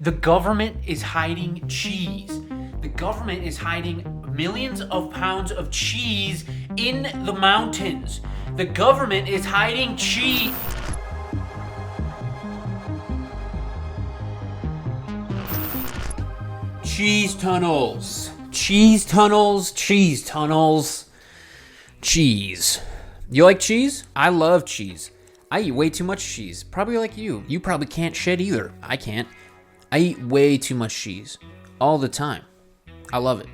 The government is hiding cheese. The government is hiding millions of pounds of cheese in the mountains. The government is hiding cheese. Cheese tunnels. Cheese tunnels. Cheese tunnels. Cheese. You like cheese? I love cheese. I eat way too much cheese. Probably like you. You probably can't shit either. I can't. I eat way too much cheese. All the time. I love it.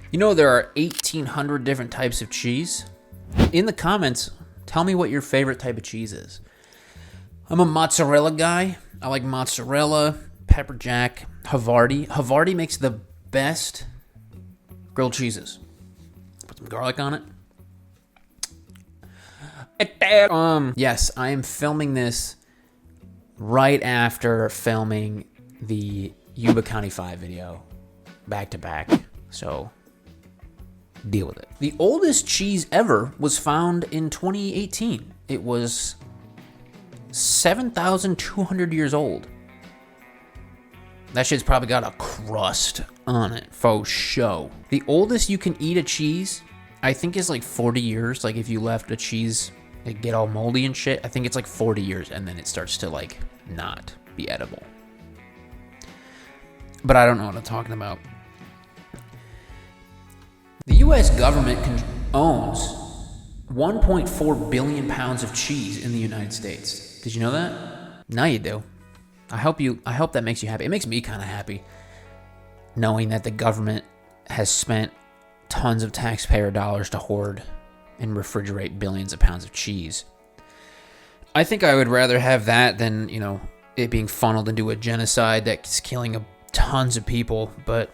You know there are 1,800 different types of cheese? In the comments, tell me what your favorite type of cheese is. I'm a mozzarella guy. I like mozzarella, pepper jack, Havarti. Havarti makes the best grilled cheeses. Put some garlic on it. Yes, I am filming this right after filming the Yuba County 5 video back to back. So deal with it. The oldest cheese ever was found in 2018. It was 7,200 years old. That shit's probably got a crust on it, for show. The oldest you can eat a cheese, I think, is like 40 years. Like if you left a cheese like get all moldy and shit, I think it's like 40 years and then it starts to like not be edible. But I don't know what I'm talking about. The U.S. government owns 1.4 billion pounds of cheese in the United States. Did you know that? Now you do. I hope that makes you happy. It makes me kind of happy knowing that the government has spent tons of taxpayer dollars to hoard and refrigerate billions of pounds of cheese. I think I would rather have that than, it being funneled into a genocide that's killing tons of people, but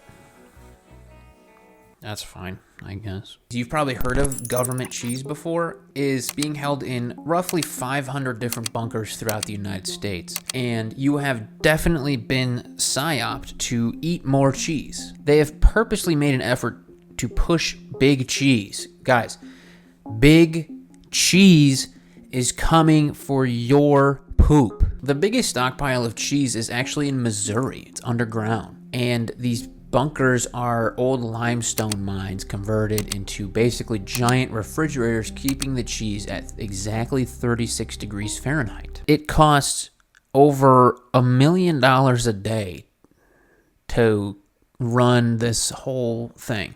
that's fine, I guess. You've probably heard of government cheese before. It is being held in roughly 500 different bunkers throughout the United States, and you have definitely been psyoped to eat more cheese. They have purposely made an effort to push big cheese. Guys, big cheese is coming for your poop. The biggest stockpile of cheese is actually in Missouri. It's underground. And these bunkers are old limestone mines converted into basically giant refrigerators, keeping the cheese at exactly 36 degrees Fahrenheit. It costs over $1 million a day to run this whole thing.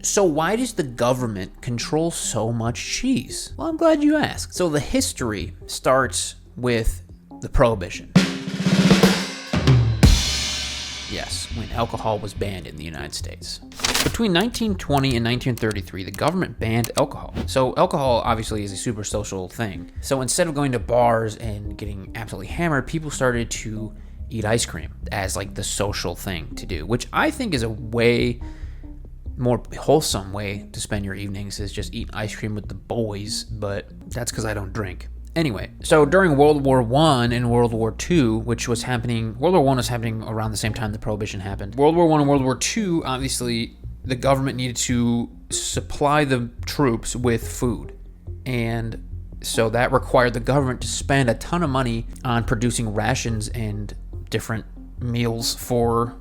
So why does the government control so much cheese? Well, I'm glad you asked. So the history starts with the Prohibition. Yes, when alcohol was banned in the United States. Between 1920 and 1933, the government banned alcohol. So alcohol obviously is a super social thing. So instead of going to bars and getting absolutely hammered, people started to eat ice cream as like the social thing to do, which I think is a way more wholesome way to spend your evenings, is just eat ice cream with the boys, but that's because I don't drink. Anyway, so during World War I and World War II, which was happening, World War I was happening around the same time the Prohibition happened. World War I and World War II, obviously, the government needed to supply the troops with food. And so that required the government to spend a ton of money on producing rations and different meals for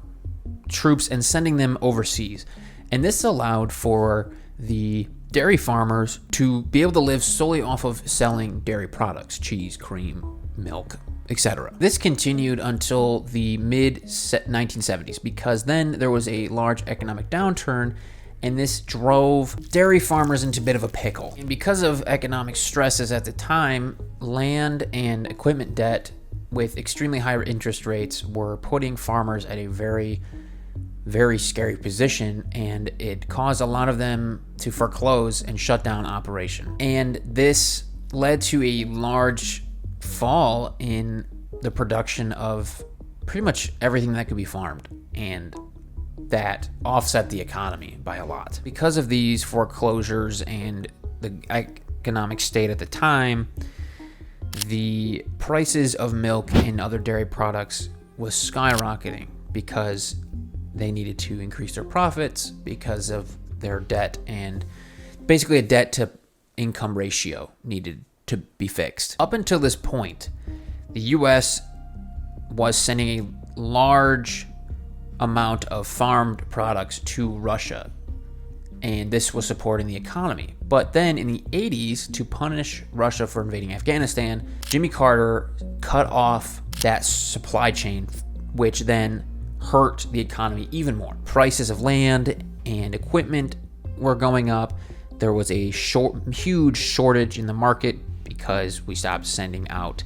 troops and sending them overseas. And this allowed for the dairy farmers to be able to live solely off of selling dairy products, cheese, cream, milk, etc. This continued until the mid-1970s, because then there was a large economic downturn, and this drove dairy farmers into a bit of a pickle. And because of economic stresses at the time, land and equipment debt with extremely high interest rates were putting farmers at a very, very scary position, and it caused a lot of them to foreclose and shut down operation. And this led to a large fall in the production of pretty much everything that could be farmed, and that offset the economy by a lot. Because of these foreclosures and the economic state at the time, the prices of milk and other dairy products was skyrocketing because they needed to increase their profits because of their debt, and basically a debt to income ratio needed to be fixed. Up until this point, the U.S. was sending a large amount of farmed products to Russia, and this was supporting the economy. But then in the 80s, to punish Russia for invading Afghanistan, Jimmy Carter cut off that supply chain, which then hurt the economy even more. Prices of land and equipment were going up. There was a huge shortage in the market because we stopped sending out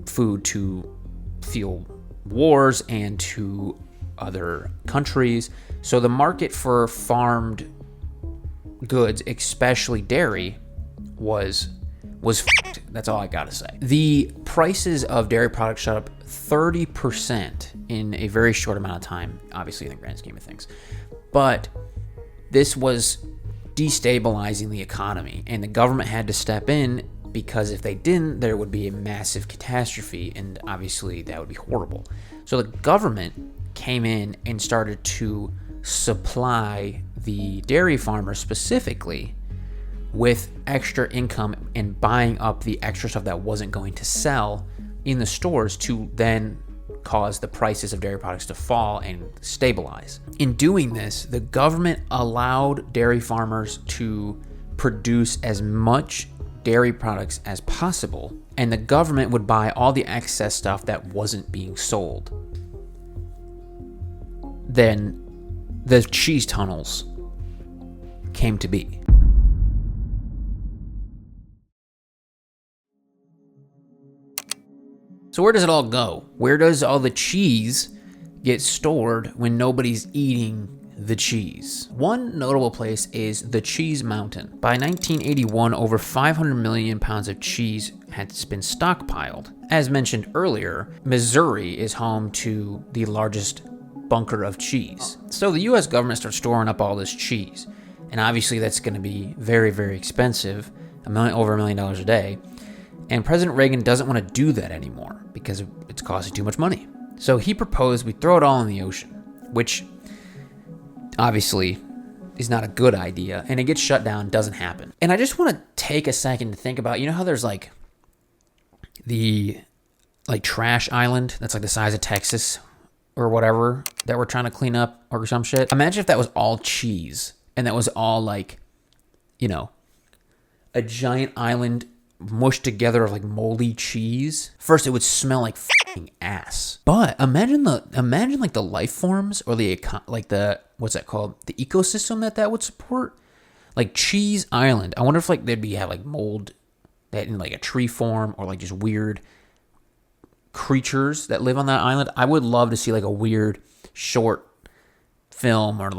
food to fuel wars and to other countries. So the market for farmed goods, especially dairy, was f***ed. That's all I gotta say. The prices of dairy products shot up 30% in a very short amount of time, obviously in the grand scheme of things. But this was destabilizing the economy, and the government had to step in, because if they didn't, there would be a massive catastrophe, and obviously that would be horrible. So the government came in and started to supply the dairy farmers specifically with extra income and buying up the extra stuff that wasn't going to sell in the stores to then cause the prices of dairy products to fall and stabilize. In doing this, the government allowed dairy farmers to produce as much dairy products as possible, and the government would buy all the excess stuff that wasn't being sold. Then the cheese tunnels came to be. So where does it all go? Where does all the cheese get stored when nobody's eating the cheese? One notable place is the Cheese Mountain. By 1981, over 500 million pounds of cheese had been stockpiled. As mentioned earlier, Missouri is home to the largest bunker of cheese. So the US government starts storing up all this cheese. And obviously that's going to be very, very expensive, over $1 million a day. And President Reagan doesn't want to do that anymore because it's costing too much money. So he proposed we throw it all in the ocean, which obviously is not a good idea, and it gets shut down, doesn't happen. And I just want to take a second to think about, how there's the trash island that's like the size of Texas or whatever that we're trying to clean up or some shit. Imagine if that was all cheese and that was all a giant island mushed together of moldy cheese. First, it would smell like fucking ass. But imagine the life forms or the what's that called? The ecosystem that would support. Like Cheese Island. I wonder if they'd have mold that in a tree form, or just weird creatures that live on that island. I would love to see a weird short film or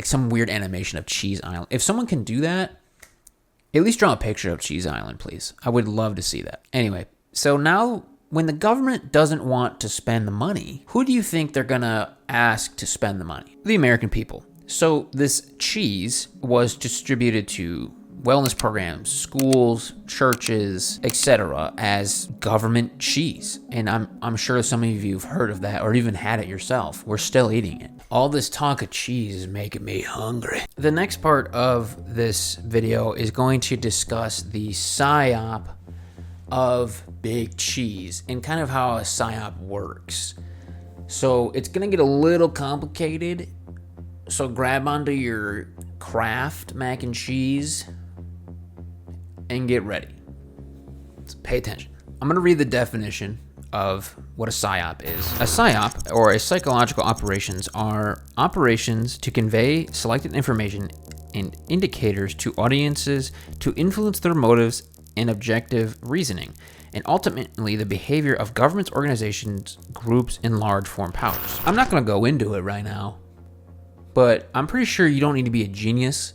some weird animation of Cheese Island. If someone can do that, at least draw a picture of Cheese Island, please. I would love to see that. Anyway, so now when the government doesn't want to spend the money, who do you think they're going to ask to spend the money? The American people. So this cheese was distributed to wellness programs, schools, churches, etc. as government cheese. And I'm sure some of you have heard of that or even had it yourself. We're still eating it. All this talk of cheese is making me hungry. The next part of this video is going to discuss the PSYOP of big cheese and kind of how a PSYOP works. So it's going to get a little complicated. So grab onto your Kraft mac and cheese and get ready. So pay attention. I'm going to read the definition of what a PSYOP is. A PSYOP, or a psychological operations, are operations to convey selected information and indicators to audiences to influence their motives and objective reasoning, and ultimately the behavior of governments, organizations, groups, and large foreign powers. I'm not going to go into it right now, but I'm pretty sure you don't need to be a genius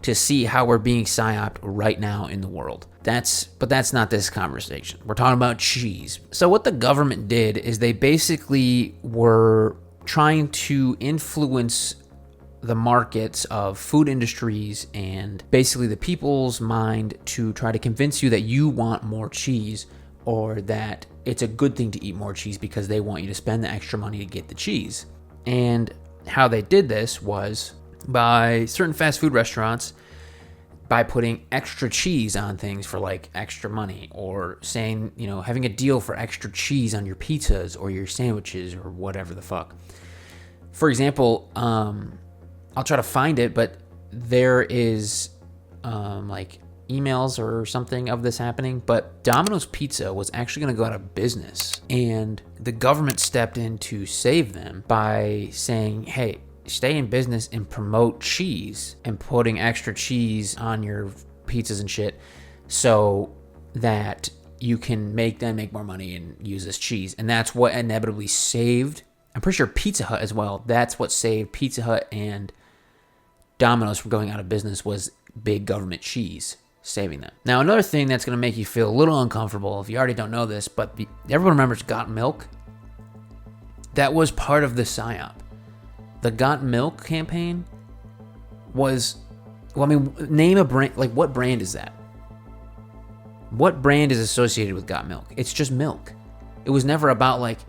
to see how we're being PSYOPed right now in the world. But that's not this conversation. We're talking about cheese. So what the government did is they basically were trying to influence the markets of food industries and basically the people's mind to try to convince you that you want more cheese, or that it's a good thing to eat more cheese because they want you to spend the extra money to get the cheese. And how they did this was by certain fast food restaurants by putting extra cheese on things for like extra money, or saying, having a deal for extra cheese on your pizzas or your sandwiches or whatever the fuck. For example, I'll try to find it, but there is like emails or something of this happening, but Domino's Pizza was actually going to go out of business, and the government stepped in to save them by saying, hey, stay in business and promote cheese and putting extra cheese on your pizzas and shit so that you can make more money and use this cheese. And that's what inevitably saved, I'm pretty sure, Pizza Hut as well. That's what saved Pizza Hut and Domino's from going out of business, was big government cheese saving them. Now, another thing that's going to make you feel a little uncomfortable, if you already don't know this, but everyone remembers Got Milk. That was part of the PSYOP. The Got Milk campaign was, name a brand. Like, what brand is that? What brand is associated with Got Milk? It's just milk. It was never about, like,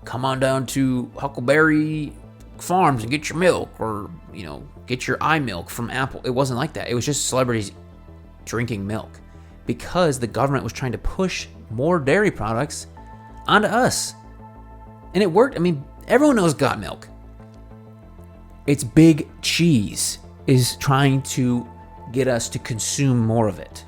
come on down to Huckleberry Farms and get your milk, or, get your iMilk from Apple. It wasn't like that. It was just celebrities drinking milk because the government was trying to push more dairy products onto us. And it worked. Everyone knows Got Milk. It's big cheese is trying to get us to consume more of it.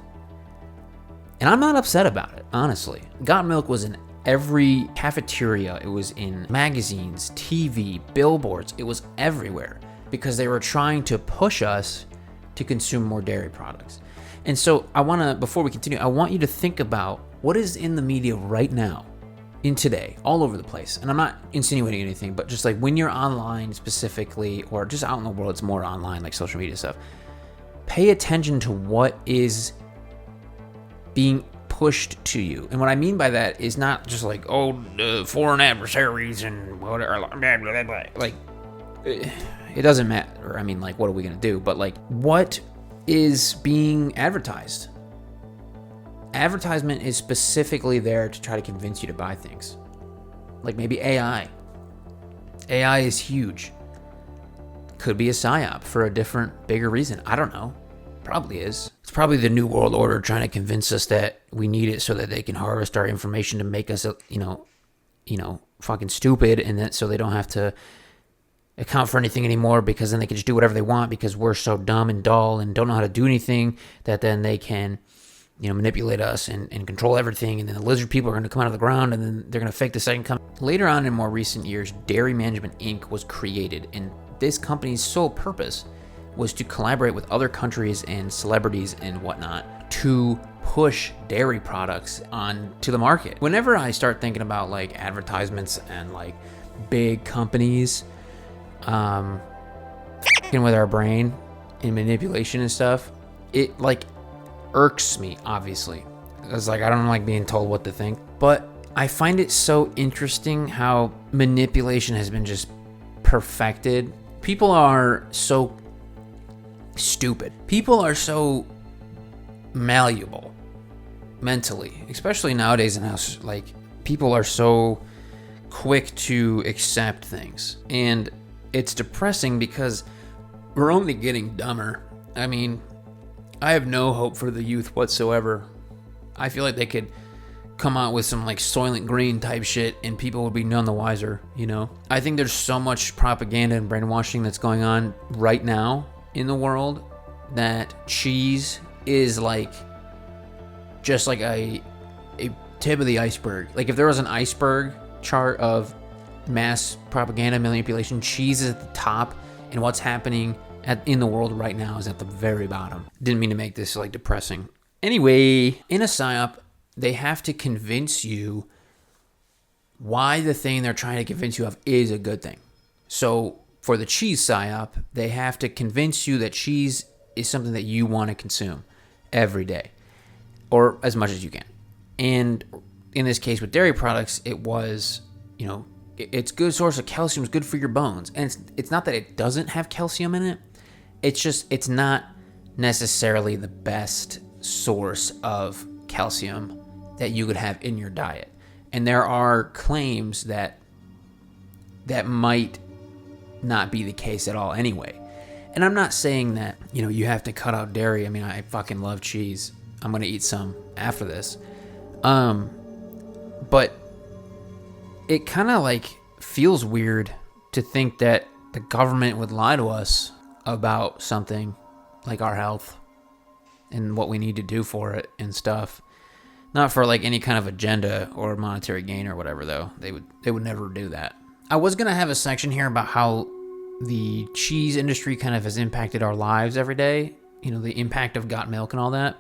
And I'm not upset about it, honestly. Got Milk was in every cafeteria. It was in magazines, TV, billboards. It was everywhere because they were trying to push us to consume more dairy products. And so before we continue, I want you to think about what is in the media right now, in today, all over the place. And I'm not insinuating anything, but just like when you're online specifically, or just out in the world, it's more online, like social media stuff. Pay attention to what is being pushed to you. And what I mean by that is not just like, foreign adversaries and whatever, blah, blah, blah. Like, it doesn't matter. What are we going to do? But like, what is being advertised? Advertisement is specifically there to try to convince you to buy things. Like maybe AI. AI is huge. Could be a PSYOP for a different, bigger reason. I don't know. Probably is. It's probably the New World Order trying to convince us that we need it so that they can harvest our information to make us, fucking stupid, and that so they don't have to account for anything anymore, because then they can just do whatever they want because we're so dumb and dull and don't know how to do anything, that then they can, manipulate us and control everything. And then the lizard people are going to come out of the ground, and then they're going to fake the second coming. Later on, in more recent years, Dairy Management Inc. was created, and this company's sole purpose was to collaborate with other countries and celebrities and whatnot to push dairy products onto the market. Whenever I start thinking about like advertisements and like big companies with our brain and manipulation and stuff, it like irks me, obviously. It's like, I don't like being told what to think, but I find it so interesting how manipulation has been just perfected. People are so stupid. People are so malleable mentally, especially nowadays, in how like people are so quick to accept things. And it's depressing because we're only getting dumber. I have no hope for the youth whatsoever. I feel like they could come out with some like Soylent Green type shit and people would be none the wiser, I think there's so much propaganda and brainwashing that's going on right now in the world that cheese is like just like a tip of the iceberg. Like if there was an iceberg chart of mass propaganda manipulation, cheese is at the top, and what's happening in the world right now is at the very bottom. Didn't mean to make this like depressing. Anyway, in a PSYOP, they have to convince you why the thing they're trying to convince you of is a good thing. So for the cheese PSYOP, they have to convince you that cheese is something that you want to consume every day, or as much as you can. And in this case with dairy products, it was, it's a good source of calcium, it's good for your bones. And it's not that it doesn't have calcium in it. It's just, it's not necessarily the best source of calcium that you could have in your diet. And there are claims that might not be the case at all anyway. And I'm not saying that, you have to cut out dairy. I mean, I fucking love cheese. I'm going to eat some after this. But it kind of like feels weird to think that the government would lie to us about something like our health and what we need to do for it and stuff. Not for like any kind of agenda or monetary gain or whatever, though. They would never do that. I was going to have a section here about how the cheese industry kind of has impacted our lives every day. The impact of got milk and all that.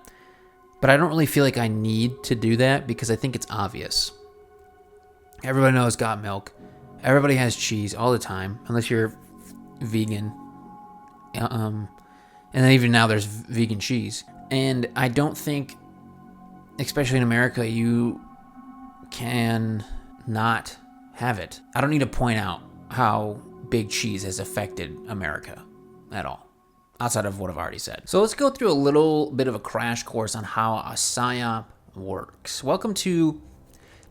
But I don't really feel like I need to do that because I think it's obvious. Everybody knows got milk. Everybody has cheese all the time, unless you're vegan. And then even now there's vegan cheese. And I don't think, especially in America, you can not have it. I don't need to point out how big cheese has affected America at all, outside of what I've already said. So let's go through a little bit of a crash course on how a PSYOP works. Welcome to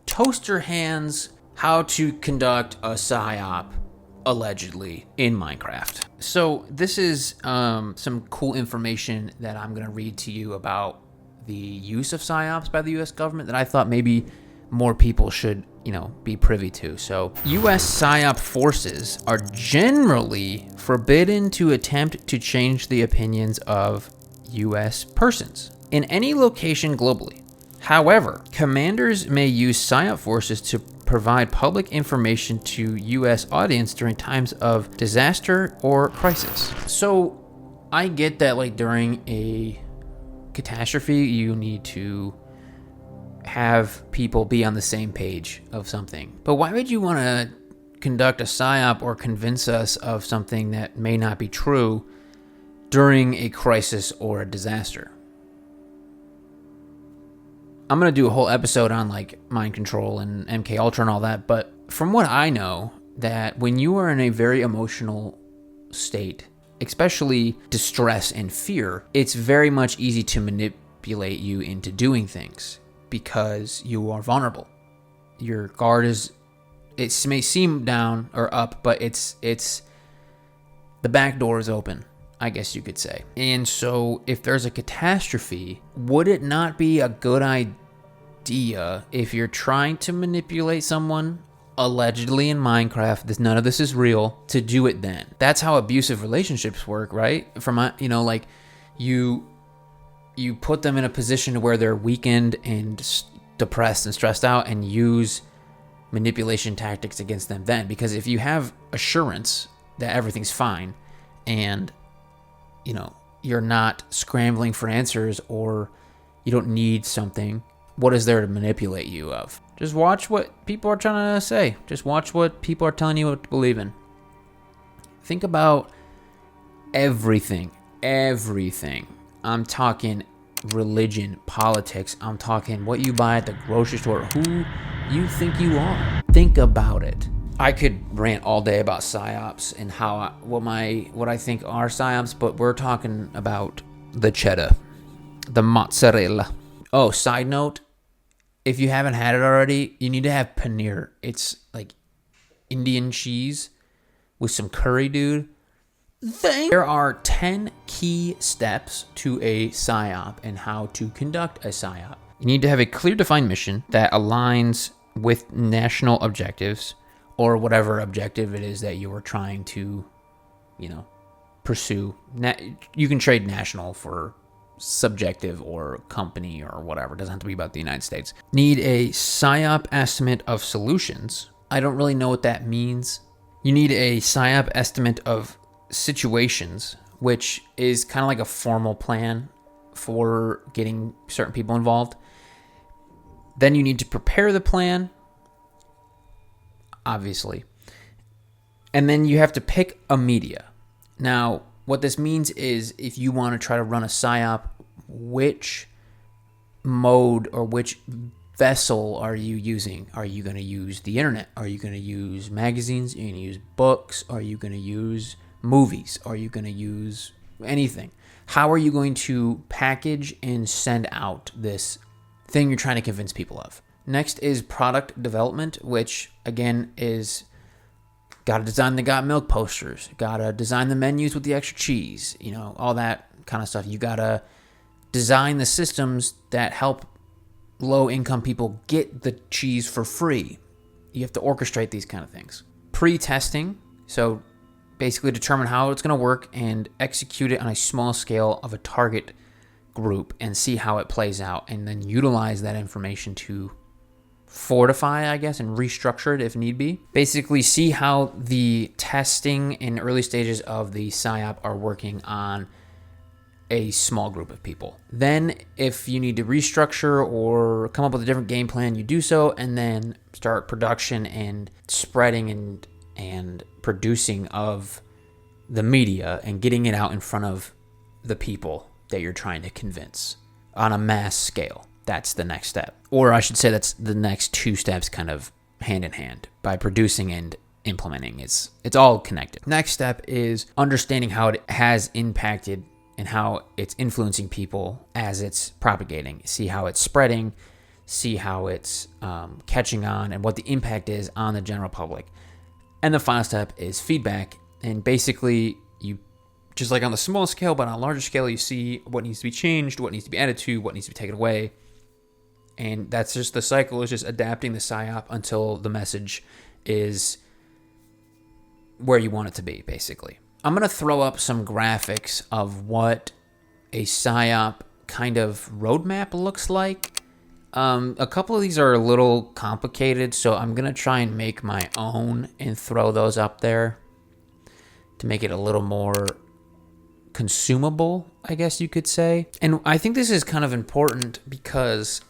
Toaster Hands, how to conduct a PSYOP, allegedly, in Minecraft. So this is some cool information that I'm going to read to you about the use of PSYOPs by the U.S. government that I thought maybe more people should, be privy to. So U.S. PSYOP forces are generally forbidden to attempt to change the opinions of U.S. persons in any location globally. However, commanders may use PSYOP forces to provide public information to U.S. audience during times of disaster or crisis. So I get that, like, during a catastrophe, you need to have people be on the same page of something. But why would you want to conduct a PSYOP or convince us of something that may not be true during a crisis or a disaster? I'm going to do a whole episode on like mind control and MK Ultra and all that, but from what I know, that when you are in a very emotional state, especially distress and fear, it's very much easy to manipulate you into doing things because you are vulnerable. Your guard it may seem down or up, but it's the back door is open, I guess you could say. And so if there's a catastrophe, would it not be a good idea if you're trying to manipulate someone, allegedly in Minecraft, none of this is real, to do it then? That's how abusive relationships work, right? From, like you put them in a position where they're weakened and depressed and stressed out and use manipulation tactics against them then. Because if you have assurance that everything's fine and you're not scrambling for answers or you don't need something, what is there to manipulate you of? Just watch what people are trying to say. Just watch what people are telling you what to believe in. Think about everything. I'm talking religion, politics. I'm talking what you buy at the grocery store, who you think you are. Think about it. I could rant all day about PSYOPs and what I think are PSYOPs, but we're talking about the cheddar, the mozzarella. Oh, side note, if you haven't had it already, you need to have paneer. It's like Indian cheese with some curry, dude. There are 10 key steps to a PSYOP and how to conduct a PSYOP. You need to have a clear defined mission that aligns with national objectives or whatever objective it is that you are trying to, pursue. You can trade national for subjective or company or whatever. It doesn't have to be about the United States. Need a PSYOP estimate of solutions. I don't really know what that means. You need a PSYOP estimate of situations, which is kind of like a formal plan for getting certain people involved. Then you need to prepare the plan, obviously. And then you have to pick a media. Now, what this means is if you want to try to run a PSYOP, which mode or which vessel are you using? Are you going to use the internet? Are you going to use magazines? Are you going to use books? Are you going to use movies? Are you going to use anything? How are you going to package and send out this thing you're trying to convince people of? Next is product development, which again is Got to design the got milk posters. Got to design the menus with the extra cheese. All that kind of stuff. You got to design the systems that help low-income people get the cheese for free. You have to orchestrate these kind of things. Pre-testing, so basically determine how it's going to work and execute it on a small scale of a target group and see how it plays out, and then utilize that information to fortify, I guess, and restructure it if need be. Basically see how the testing in early stages of the PSYOP are working on a small group of people. Then if you need to restructure or come up with a different game plan, you do so, and then start production and spreading and producing of the media and getting it out in front of the people that you're trying to convince on a mass scale. That's the next step. Or I should say that's the next two steps, kind of hand in hand, by producing and implementing. It's all connected. Next step is understanding how it has impacted and how it's influencing people as it's propagating. See how it's spreading, see how it's catching on, and what the impact is on the general public. And the final step is feedback. And basically, you, just like on the small scale, but on a larger scale, you see what needs to be changed, what needs to be added to, what needs to be taken away. And that's just the cycle, is just adapting the PSYOP until the message is where you want it to be, basically. I'm going to throw up some graphics of what a PSYOP kind of roadmap looks like. A couple of these are a little complicated, so I'm going to try and make my own and throw those up there to make it a little more consumable, I guess you could say. And I think this is kind of important because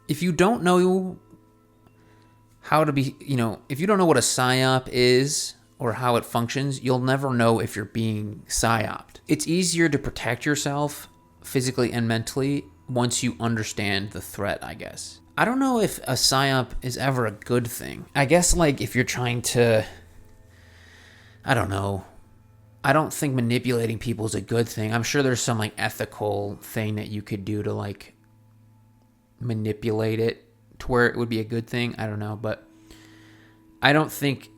if you don't know how to be, if you don't know what a PSYOP is or how it functions, you'll never know if you're being PSYOPed. It's easier to protect yourself physically and mentally once you understand the threat, I guess. I don't know if a PSYOP is ever a good thing. I guess, like, if you're trying to, I don't know. I don't think manipulating people is a good thing. I'm sure there's some, like, ethical thing that you could do to, like, manipulate it to where it would be a good thing. I don't know, but I don't think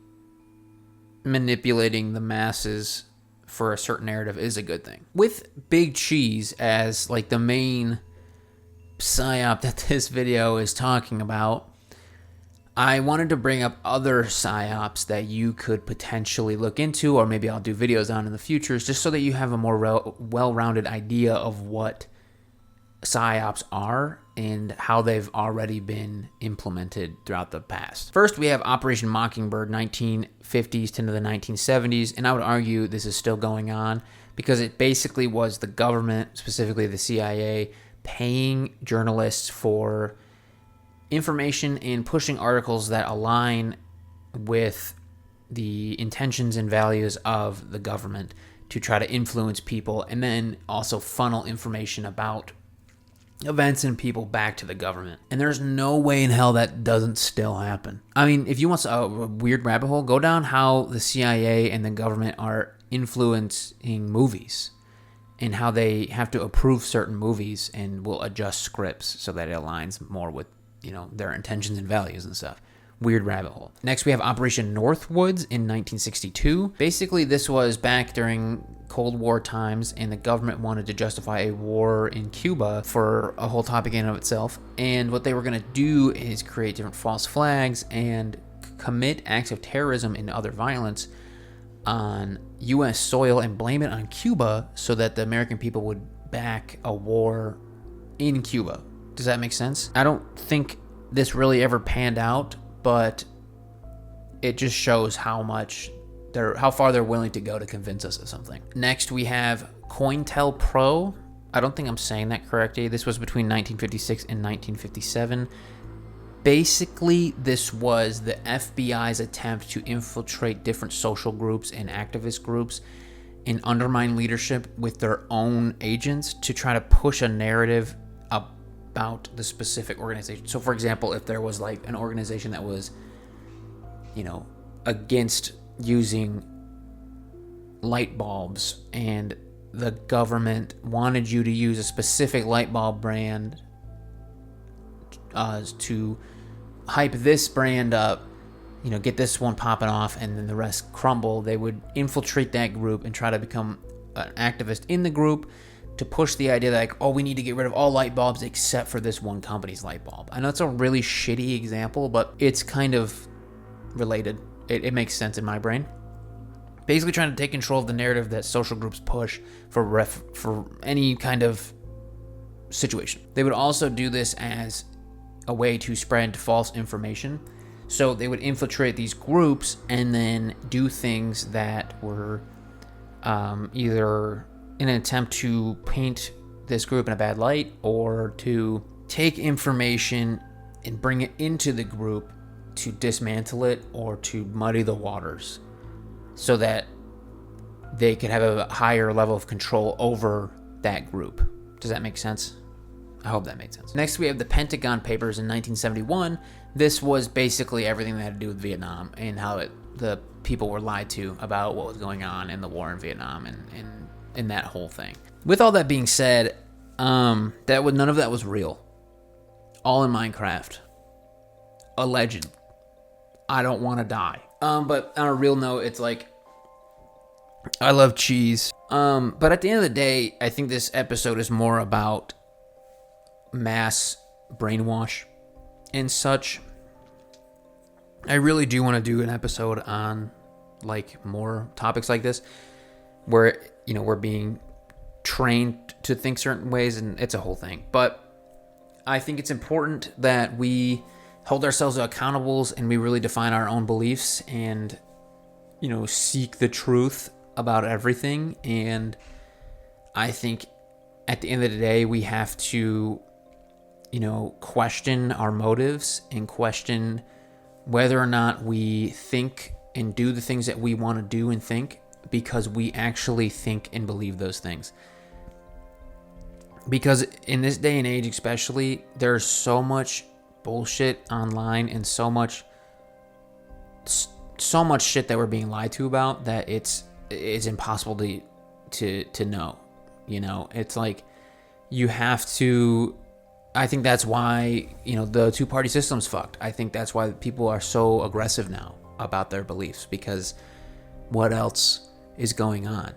manipulating the masses for a certain narrative is a good thing. With Big Cheese as like the main PSYOP that this video is talking about, I wanted to bring up other PSYOPs that you could potentially look into, or maybe I'll do videos on in the future, just so that you have a more well-rounded idea of what PSYOPs are and how they've already been implemented throughout the past. First, we have Operation Mockingbird, 1950s to the 1970s, and I would argue this is still going on because it basically was the government, specifically the CIA, paying journalists for information and pushing articles that align with the intentions and values of the government to try to influence people, and then also funnel information about events and people back to the government. And there's no way in hell that doesn't still happen. I mean, if you want a weird rabbit hole, go down how the CIA and the government are influencing movies and how they have to approve certain movies and will adjust scripts so that it aligns more with, their intentions and values and stuff. Weird rabbit hole. Next, we have Operation Northwoods in 1962. Basically, this was back during Cold War times, and the government wanted to justify a war in Cuba for a whole topic in and of itself. And what they were going to do is create different false flags and commit acts of terrorism and other violence on U.S. soil and blame it on Cuba so that the American people would back a war in Cuba. Does that make sense? I don't think this really ever panned out, but it just shows how far they're willing to go to convince us of something. Next, we have COINTELPRO. I don't think I'm saying that correctly. This was between 1956 and 1957. Basically, this was the FBI's attempt to infiltrate different social groups and activist groups and undermine leadership with their own agents to try to push a narrative about the specific organization. So, for example, if there was like an organization that was, against using light bulbs, and the government wanted you to use a specific light bulb brand to hype this brand up get this one popping off and then the rest crumble, they would infiltrate that group and try to become an activist in the group to push the idea that, like, oh, we need to get rid of all light bulbs except for this one company's light bulb. I know it's a really shitty example, but it's kind of related. It makes sense in my brain. Basically trying to take control of the narrative that social groups push for any kind of situation. They would also do this as a way to spread false information. So they would infiltrate these groups and then do things that were either in an attempt to paint this group in a bad light or to take information and bring it into the group to dismantle it or to muddy the waters so that they could have a higher level of control over that group. Does that make sense? I hope that made sense. Next, we have the Pentagon Papers in 1971. This was basically everything that had to do with Vietnam and how the people were lied to about what was going on in the war in Vietnam and that whole thing. With all that being said, none of that was real. All in Minecraft. Alleged. I don't want to die. But on a real note, it's like, I love cheese. But at the end of the day, I think this episode is more about mass brainwash and such. I really do want to do an episode on like more topics like this where, we're being trained to think certain ways, and it's a whole thing. But I think it's important that we hold ourselves accountable and we really define our own beliefs and, seek the truth about everything. And I think at the end of the day, we have to, question our motives and question whether or not we think and do the things that we want to do and think because we actually think and believe those things. Because in this day and age especially, there's so much bullshit online and so much shit that we're being lied to about that it's impossible to know. It's like you have to. I think that's why the two-party system's fucked. I think that's why people are so aggressive now about their beliefs, because what else is going on?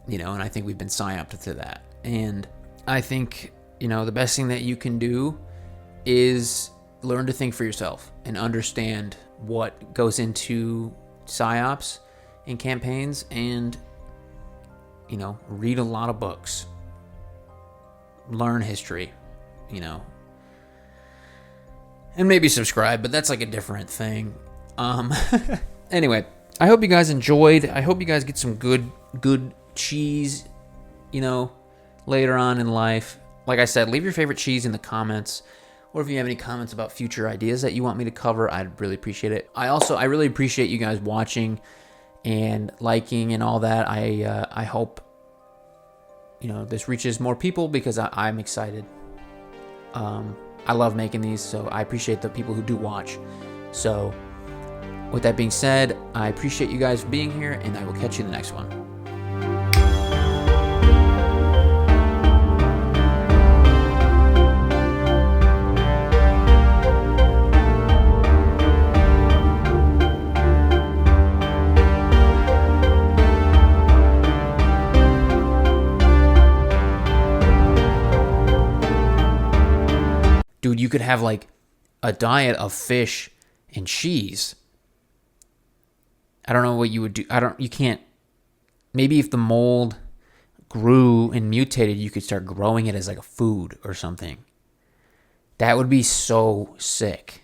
And I think we've been psyoped to that. And I think the best thing that you can do is learn to think for yourself and understand what goes into psyops and campaigns, and read a lot of books, learn history, and maybe subscribe, but that's like a different thing. Anyway, I hope you guys enjoyed. I hope you guys get some good cheese, later on in life. Like I said, leave your favorite cheese in the comments, or if you have any comments about future ideas that you want me to cover, I'd really appreciate it. I really appreciate you guys watching and liking and all that. I hope this reaches more people, because I'm excited. I love making these, so I appreciate the people who do watch. So with that being said, I appreciate you guys being here, and I will catch you in the next one. Dude, you could have like a diet of fish and cheese. I don't know what you would do. You can't. Maybe if the mold grew and mutated, you could start growing it as like a food or something. That would be so sick.